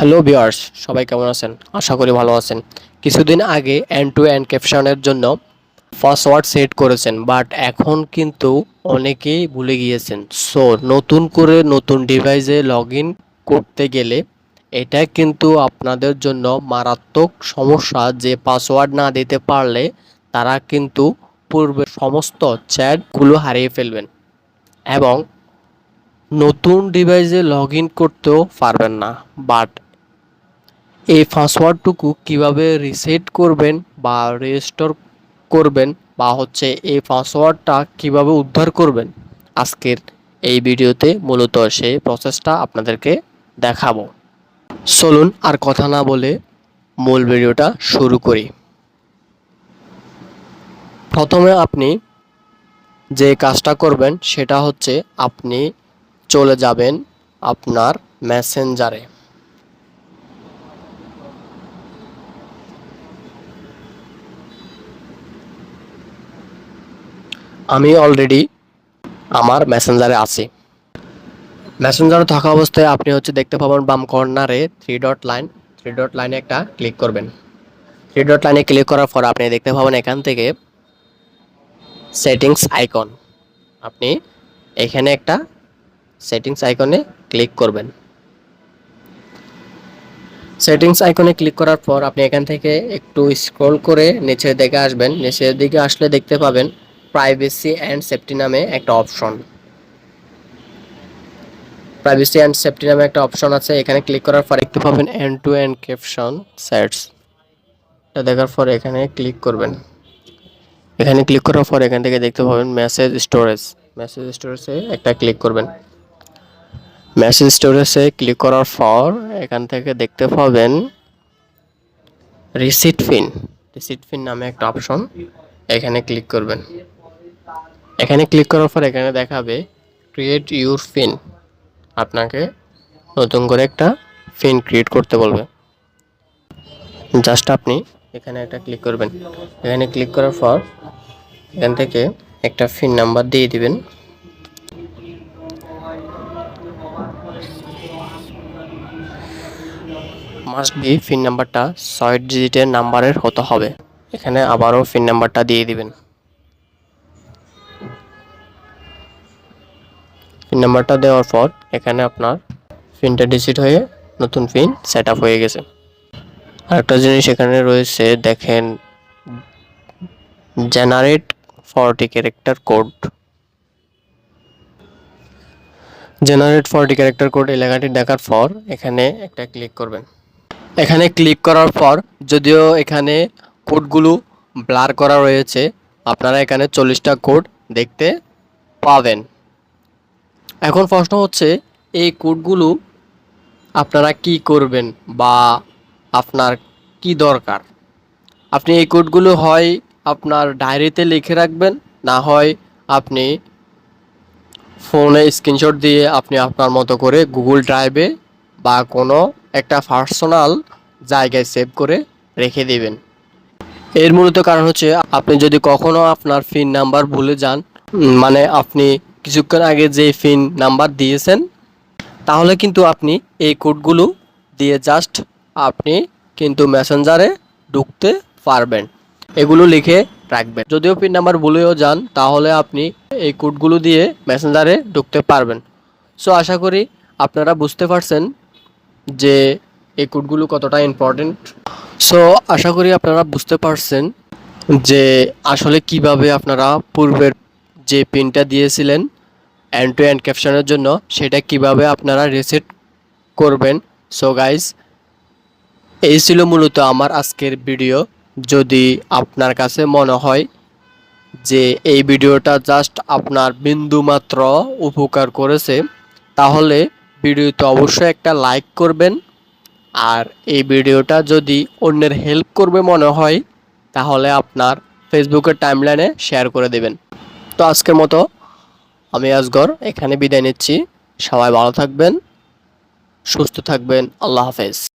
Hello viewers, সবাই কেমন আছেন? আশা করি ভালো আছেন। কিছুদিন আগে এন্ড টু এন্ড ক্যাপশনের জন্য পাসওয়ার্ড সেট করেছেন, বাট এখন কিন্তু অনেকেই ভুলে গিয়েছেন। সো নতুন করে নতুন ডিভাইসে লগ ইন করতে গেলে এটা কিন্তু আপনাদের জন্য মারাত্মক সমস্যা, যে পাসওয়ার্ড না দিতে পারলে তারা কিন্তু পূর্বের সমস্ত চ্যাটগুলো হারিয়ে ফেলবেন এবং নতুন ডিভাইসে লগ ইন করতেও পারবেন না। বাট এই পাসওয়ার্ডটুকু কিভাবে রিসেট করবেন বা রেস্টোর করবেন বা এই পাসওয়ার্ডটা কিভাবে উদ্ধার করবেন, আজকের এই ভিডিওতে মূলত সেই প্রসেসটা আপনাদেরকে দেখাবো। চলুন আর কথা না বলে মূল ভিডিওটা শুরু করি। প্রথমে আপনি যে কাজটা করবেন সেটা হচ্ছে আপনি চলে যাবেন আপনার মেসেঞ্জারে। আমি অলরেডি আমার মেসেঞ্জারে আছি। মেসেঞ্জারে থাকা অবস্থায় আপনি দেখতে পাবেন বাম কর্নারে থ্রি ডট লাইনে একটা ক্লিক করবেন। থ্রি ডট লাইনে ক্লিক করার পর আপনি দেখতে পাবেন এখান থেকে সেটিংস আইকন। আপনি এখানে একটা সেটিংস আইকনে ক্লিক করবেন। সেটিংস আইকনে ক্লিক করার পর আপনি এখান থেকে একটু স্ক্রল করে নিচের দিকে আসবেন। নিচের দিকে আসলে দেখতে পাবেন প্রাইভেসি অ্যান্ড সেফটি নামে একটা অপশন। প্রাইভেসি অ্যান্ড সেফটি নামে একটা অপশন আছে। এখানে ক্লিক করার পর দেখতে পাবেন end to end caption sets. এটা দেখার পর এখানে ক্লিক করবেন। এখানে ক্লিক করার পর এখান থেকে দেখতে পাবেন মেসেজ স্টোরেজ। মেসেজ স্টোরেজে একটা ক্লিক করবেন। মেসেজ স্টোরেজে ক্লিক করার পর এখান থেকে দেখতে পাবেন রিসিট পিন। রিসিট পিন নামে একটা অপশন, এখানে ক্লিক করবেন। এখানে ক্লিক করার পর এখানে দেখাবে ক্রিয়েট ইউর পিন। আপনাকে নতুন করে একটা পিন ক্রিয়েট করতে বলবে। জাস্ট আপনি এখানে একটা ক্লিক করবেন। এখানে ক্লিক করার পর এখান থেকে একটা পিন নাম্বার দিয়ে দিবেন। মাস্ট বি পিন নাম্বারটা 6 ডিজিটের নাম্বারের হতে হবে। এখানে আবারও পিন নাম্বারটা দিয়ে দিবেন। পিন নাম্বারটা দেওয়ার পর এখানে আপনার পিনটা ডিজিট হয়ে নতুন পিন সেট আপ হয়ে গেছে। আরেকটা জিনিস এখানে রয়েছে, দেখেন generate 40 character code. Generate 40 character code এই লেখাটি দেখার পর এখানে একটা ক্লিক করবেন। এখানে ক্লিক করার পর যদিও এখানে কোডগুলো ব্লার করা রয়েছে, আপনারা এখানে 40টা কোড দেখতে পাবেন। এখন প্রশ্ন হচ্ছে এই কোডগুলো আপনারা কি করবেন বা আপনার কি দরকার। আপনি এই কোডগুলো হয় আপনার ডায়েরিতে লিখে রাখবেন, না হয় আপনি ফোনে স্ক্রিনশট দিয়ে আপনি আপনার মতো করে গুগল ড্রাইভে বা কোনো একটা পার্সোনাল জায়গায় সেভ করে রেখে দিবেন। এর মূলত কারণ হচ্ছে আপনি যদি কখনো আপনার পিন নাম্বার ভুলে যান, মানে আপনি কিছুক্ষণ আগে যে পিন নাম্বার দিয়েছেন, তাহলে কিন্তু আপনি এই কোডগুলো দিয়ে জাস্ট আপনি কিন্তু মেসেঞ্জারে ঢুকতে পারবেন। এগুলো লিখে রাখবেন। যদিও পিন নাম্বার ভুলেও যান তাহলে আপনি এই কোডগুলো দিয়ে মেসেঞ্জারে ঢুকতে পারবেন। সো আশা করি আপনারা বুঝতে পারছেন যে এই কোডগুলো কতটা ইম্পর্টেন্ট। সো আশা করি আপনারা বুঝতে পারছেন যে আসলে কিভাবে আপনারা পূর্বের যে পিনটা দিয়েছিলেন এন্ড টু এন্ড ক্যাপশনের জন্য সেটা কিভাবে আপনারা রিসেট করবেন। সো গাইস, এই ছিল মূলত আমার আজকের ভিডিও। যদি আপনার কাছে মনে হয় যে এই ভিডিওটা জাস্ট আপনার বিন্দুমাত্র উপকার করেছে, তাহলে ভিডিওতে অবশ্যই একটা লাইক করবেন। আর এই ভিডিওটা যদি অন্যের হেল্প করবে মনে হয়, তাহলে আপনার ফেসবুকের টাইমলাইনে শেয়ার করে দেবেন। তো আজকের মতো আমি আসগর এখানে বিদায় নিচ্ছি। সবাই ভালো থাকবেন, সুস্থ থাকবেন। আল্লাহ হাফেজ।